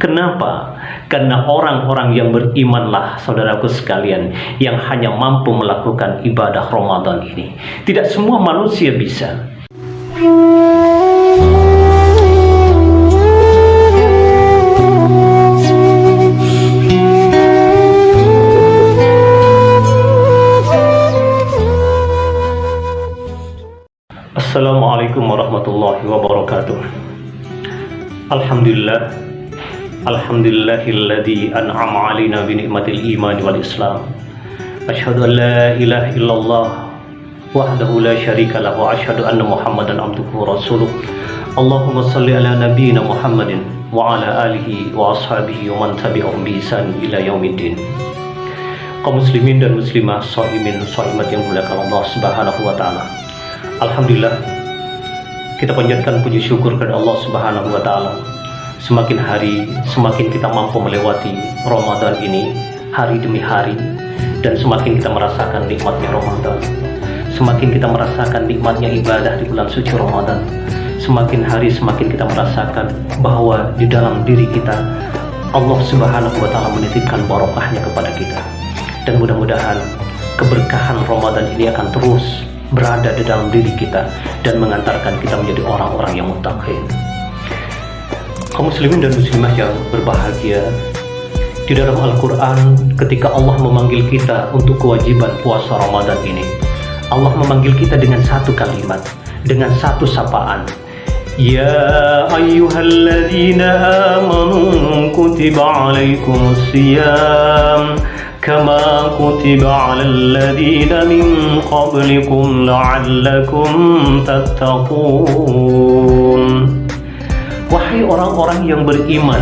Kenapa? Karena orang-orang yang berimanlah, saudaraku sekalian, yang hanya mampu melakukan ibadah Ramadan ini. Tidak semua manusia bisa. Assalamualaikum warahmatullahi wabarakatuh. Alhamdulillahilladzi an'ama 'alaina bi ni'matil iman wal islam. Asyhadu an la ilaha illallah wahdahu la syarika lahu wa asyhadu anna Muhammadan abduhu wa rasuluh. Allahumma shalli ala nabiyyina Muhammadin wa ala alihi wa ashabihi wa man tabi'ahum bi ihsan ila yaumiddin. Kaum muslimin dan muslimah, shaimin shaimat yang dimuliakan Allah Subhanahu wa taala. Alhamdulillah, kita panjatkan puji syukur kepada Allah Subhanahu wa taala. Semakin hari semakin kita mampu melewati Ramadan ini hari demi hari, dan semakin kita merasakan nikmatnya Ramadan. Semakin kita merasakan nikmatnya ibadah di bulan suci Ramadan. Semakin hari semakin kita merasakan bahwa di dalam diri kita Allah Subhanahu wa taala menitipkan barokahnya kepada kita. Dan mudah-mudahan keberkahan Ramadan ini akan terus berada di dalam diri kita dan mengantarkan kita menjadi orang-orang yang muttaqin. Kaum muslimin dan muslimah yang berbahagia, di dalam Al-Quran ketika Allah memanggil kita untuk kewajiban puasa Ramadan ini, Allah memanggil kita dengan satu kalimat, dengan satu sapaan. Ya ayyuhalladzina amanu kutiba alaikumus siyam kama kutiba alal ladzina min qablikum la'allakum tattaqun. Wahai orang-orang yang beriman,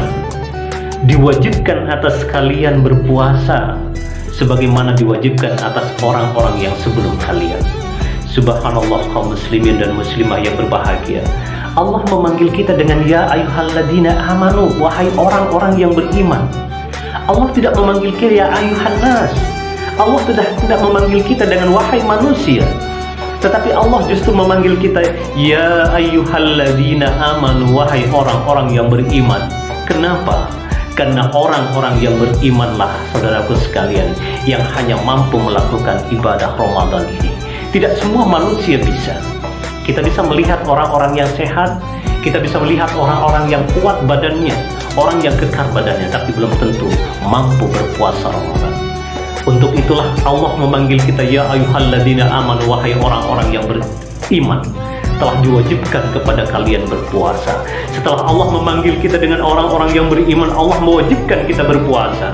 diwajibkan atas kalian berpuasa sebagaimana diwajibkan atas orang-orang yang sebelum kalian. Subhanallah, kaum muslimin dan muslimah yang berbahagia, Allah memanggil kita dengan ya ayyuhalladzina amanu, wahai orang-orang yang beriman. Allah tidak memanggil kita ya ayyuhan nas. Allah tidak memanggil kita dengan wahai manusia, tetapi Allah justru memanggil kita ya ayyuhalladzina amanu, wahai orang-orang yang beriman. Kenapa? Karena orang-orang yang berimanlah, saudaraku sekalian, yang hanya mampu melakukan ibadah Ramadan ini. Tidak semua manusia bisa. Kita bisa melihat orang-orang yang sehat, kita bisa melihat orang-orang yang kuat badannya, orang yang kekar badannya, tapi belum tentu mampu berpuasa Ramadan. Untuk itulah Allah memanggil kita ya ayyuhalladzina amanu, wahai orang-orang yang beriman, telah diwajibkan kepada kalian berpuasa. Setelah Allah memanggil kita dengan orang-orang yang beriman, Allah mewajibkan kita berpuasa.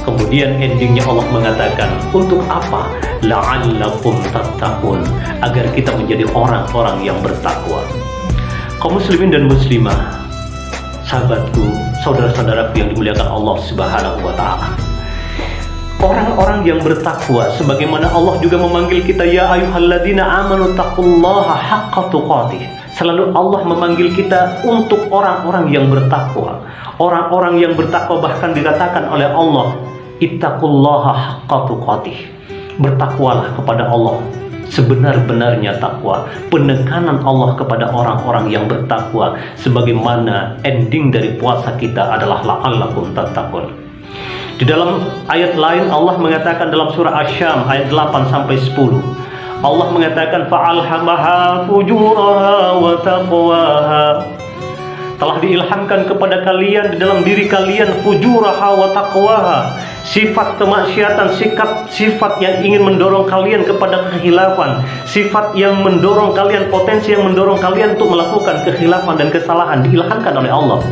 Kemudian endingnya Allah mengatakan, untuk apa? La'allakum tattaqun, agar kita menjadi orang-orang yang bertakwa. Kaum muslimin dan muslimah, sahabatku, saudara-saudaraku yang dimuliakan Allah Subhanahu wa taala, orang-orang yang bertakwa, sebagaimana Allah juga memanggil kita ya ayyuhalladzina amanu taqullaha haqqa tuqatih. Selalu Allah memanggil kita untuk orang-orang yang bertakwa. Orang-orang yang bertakwa bahkan dikatakan oleh Allah, ittaqullaha haqqa tuqatih. Bertakwalah kepada Allah sebenar-benarnya takwa. Penekanan Allah kepada orang-orang yang bertakwa, sebagaimana ending dari puasa kita adalah la'allakum tattaqun. Di dalam ayat lain Allah mengatakan dalam surah Asy-Syam ayat 8-10, Allah mengatakan fa'alhamaha fujuraha wa taqwaha. Telah diilhamkan kepada kalian di dalam diri kalian fujuraha wa taqwaha, sifat kemaksiatan, sifat yang ingin mendorong kalian kepada kekhilafan, sifat yang mendorong kalian, potensi yang mendorong kalian untuk melakukan kekhilafan dan kesalahan, diilhamkan oleh Allah.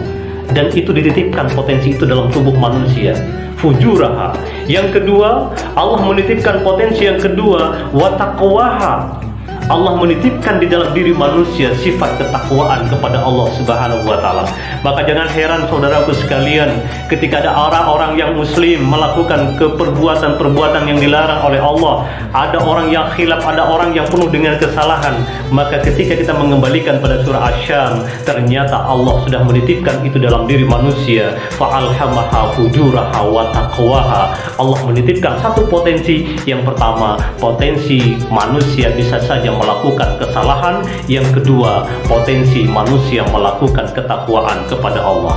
Dan itu dititipkan potensi itu dalam tubuh manusia, fujuraha. Yang kedua, Allah menitipkan potensi yang kedua, wa taqwaha. Allah menitipkan di dalam diri manusia sifat ketakwaan kepada Allah Subhanahu wa taala. Maka jangan heran saudaraku sekalian, ketika ada orang-orang yang muslim melakukan perbuatan-perbuatan yang dilarang oleh Allah, ada orang yang khilaf, ada orang yang penuh dengan kesalahan, maka ketika kita mengembalikan pada surah Asy-Syam, ternyata Allah sudah menitipkan itu dalam diri manusia, fa'alhamaha fujuraha wa taqwaha. Allah menitipkan satu potensi. Yang pertama, potensi manusia bisa saja melakukan kesalahan. Yang kedua, potensi manusia melakukan ketakwaan kepada Allah.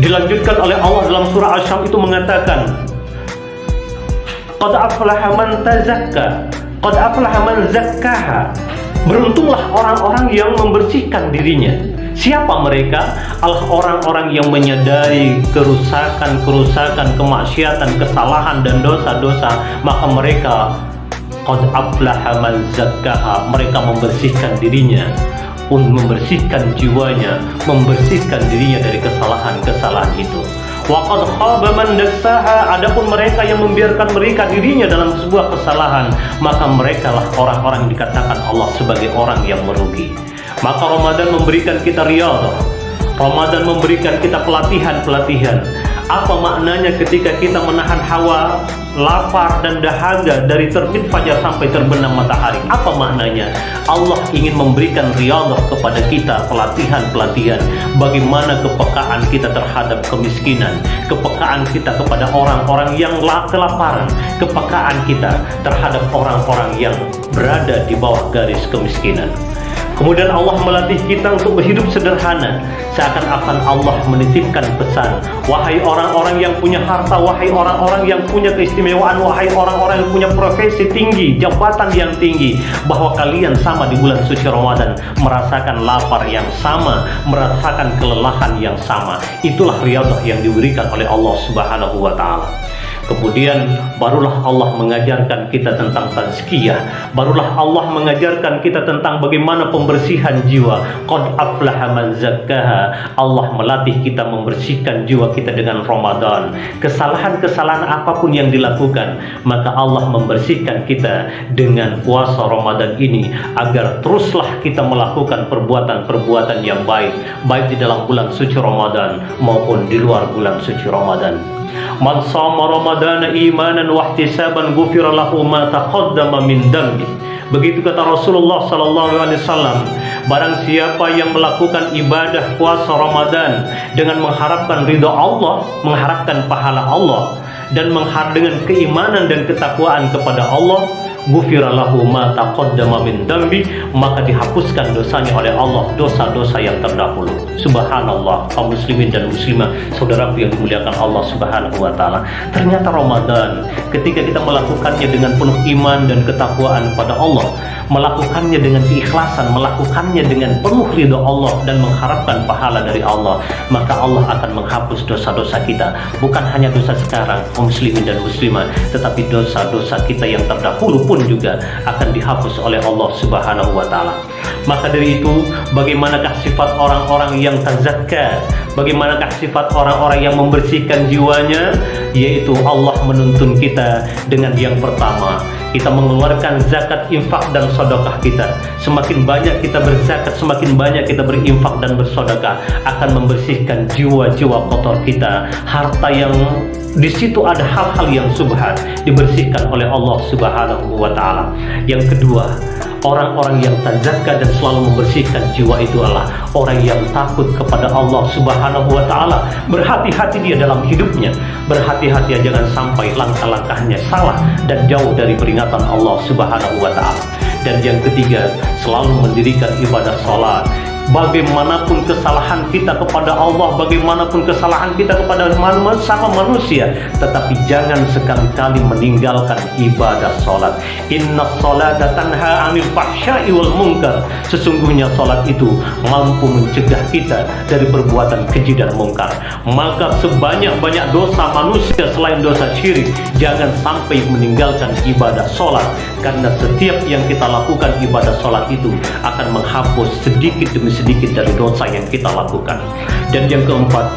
Dilanjutkan oleh Allah dalam surah Asy-Syams itu mengatakan, qad aflaha man tazakka, qad aflaha man zakkaha. Beruntunglah orang-orang yang membersihkan dirinya. Siapa mereka? Adalah orang-orang yang menyadari kerusakan, kemaksiatan, kesalahan dan dosa-dosa. Maka mereka qad aflaha man zakkaha, mereka membersihkan dirinya, membersihkan jiwanya, membersihkan dirinya dari kesalahan-kesalahan itu. Wa qad khaba man dassaha, adapun mereka yang membiarkan mereka dirinya dalam sebuah kesalahan, maka merekalah orang-orang yang dikatakan Allah sebagai orang yang merugi. Maka Ramadan memberikan kita riyadhah, Ramadan memberikan kita pelatihan-pelatihan. Apa maknanya ketika kita menahan hawa, lapar dan dahaga dari terbit fajar sampai terbenam matahari? Apa maknanya? Allah ingin memberikan riyadhah kepada kita, pelatihan-pelatihan bagaimana kepekaan kita terhadap kemiskinan, kepekaan kita kepada orang-orang yang kelaparan, kepekaan kita terhadap orang-orang yang berada di bawah garis kemiskinan. Kemudian Allah melatih kita untuk berhidup sederhana, seakan-akan Allah menitipkan pesan, wahai orang-orang yang punya harta, wahai orang-orang yang punya keistimewaan, wahai orang-orang yang punya profesi tinggi, jabatan yang tinggi, bahwa kalian sama di bulan suci Ramadan, merasakan lapar yang sama, merasakan kelelahan yang sama. Itulah riyadhah yang diberikan oleh Allah Subhanahu wa Ta'ala. Kemudian barulah Allah mengajarkan kita tentang tazkiyah, barulah Allah mengajarkan kita tentang bagaimana pembersihan jiwa. Qad aflaha man zakkaha, Allah melatih kita membersihkan jiwa kita dengan Ramadan. Kesalahan-kesalahan apapun yang dilakukan, maka Allah membersihkan kita dengan puasa Ramadan ini, agar teruslah kita melakukan perbuatan-perbuatan yang baik, baik di dalam bulan suci Ramadan maupun di luar bulan suci Ramadan. Man shoma ramadana imanan wa ihtisaban ghufira lahu ma taqaddama min dambi. Begitu kata Rasulullah sallallahu alaihi wasallam, barang siapa yang melakukan ibadah puasa Ramadan dengan mengharapkan ridha Allah, mengharapkan pahala Allah, dan dengan keimanan dan ketakwaan kepada Allah, ghufira lahu ma taqaddama min dambi, maka dihapuskan dosanya oleh Allah, dosa-dosa yang terdahulu. Subhanallah, kaum muslimin dan muslimah, saudaraku yang dimuliakan Allah Subhanahu wa Ta'ala. Ternyata Ramadan, ketika kita melakukannya dengan penuh iman dan ketakwaan pada Allah, melakukannya dengan keikhlasan, melakukannya dengan penuh ridha Allah dan mengharapkan pahala dari Allah, maka Allah akan menghapus dosa-dosa kita. Bukan hanya dosa sekarang, kaum muslimin dan muslimah, tetapi dosa-dosa kita yang terdahulu pun juga akan dihapus oleh Allah Subhanahu wa Ta'ala. Maka dari itu, bagaimanakah sifat orang-orang yang tazakka, bagaimanakah sifat orang-orang yang membersihkan jiwanya? Yaitu Allah menuntun kita dengan yang pertama, kita mengeluarkan zakat, infak dan sedekah kita. Semakin banyak kita berzakat, semakin banyak kita berinfak dan bersedekah, akan membersihkan jiwa-jiwa kotor kita. Harta yang di situ ada hal-hal yang subhat, dibersihkan oleh Allah Subhanahu wa Ta'ala. Yang kedua, orang-orang yang tazakka dan selalu membersihkan jiwa itu adalah orang yang takut kepada Allah Subhanahu wa Ta'ala. Berhati-hati dia dalam hidupnya, berhati-hati jangan sampai langkah-langkahnya salah dan jauh dari peringatan Allah Subhanahu wa Ta'ala. Dan yang ketiga, selalu mendirikan ibadah salat. Bagaimanapun kesalahan kita kepada Allah, bagaimanapun kesalahan kita kepada sama manusia, tetapi jangan sekali-kali meninggalkan ibadah salat. Inna salata tanha 'anil fahsya'i wal munkar. Sesungguhnya salat itu mampu mencegah kita dari perbuatan keji dan mungkar. Maka sebanyak-banyak dosa manusia selain dosa syirik, jangan sampai meninggalkan ibadah salat, karena setiap yang kita lakukan ibadah salat itu akan menghapus sedikit demi sedikit dari dosa yang kita lakukan. Dan yang keempat,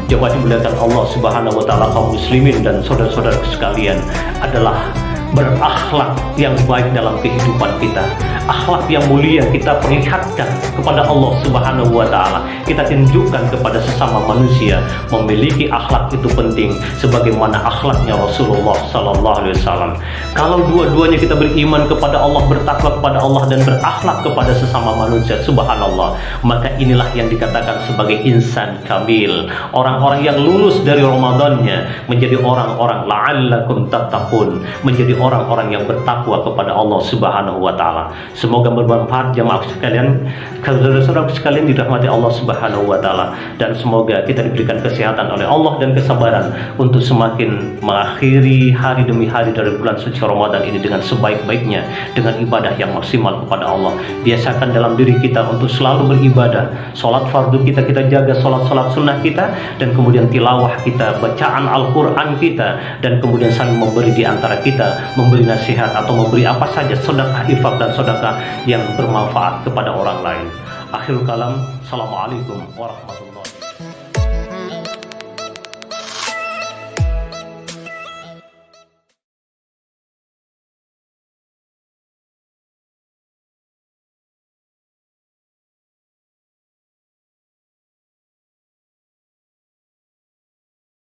jemaat dimuliakan Allah Subhanahu wa Ta'ala, kaum muslimin dan saudara-saudara sekalian, adalah berakhlak yang baik dalam kehidupan kita. Akhlak yang mulia kita perlihatkan kepada Allah Subhanahu wa Ta'ala. Kita tunjukkan kepada sesama manusia, memiliki akhlak itu penting sebagaimana akhlaknya Rasulullah sallallahu alaihi wasallam. Kalau dua-duanya kita beriman kepada Allah, bertakwa kepada Allah, dan berakhlak kepada sesama manusia, subhanallah, maka inilah yang dikatakan sebagai insan kamil. Orang-orang yang lulus dari Ramadannya menjadi orang-orang la'allakum tattaqun, menjadi orang-orang yang bertakwa kepada Allah Subhanahu wa taala. Semoga bermanfaat jamaah sekalian, saudara-saudara sekalian dirahmati Allah Subhanahu wa taala, dan semoga kita diberikan kesehatan oleh Allah dan kesabaran untuk semakin mengakhiri hari demi hari dari bulan suci Ramadan ini dengan sebaik-baiknya, dengan ibadah yang maksimal kepada Allah. Biasakan dalam diri kita untuk selalu beribadah. Sholat fardu kita jaga, sholat sunnah kita, dan kemudian tilawah kita, bacaan Al-Quran kita, dan kemudian saling memberi di antara kita, memberi nasihat atau memberi apa saja, sedekah, infak dan sedekah yang bermanfaat kepada orang lain. Akhirul kalam, assalamualaikum warahmatullahi wabarakatuh.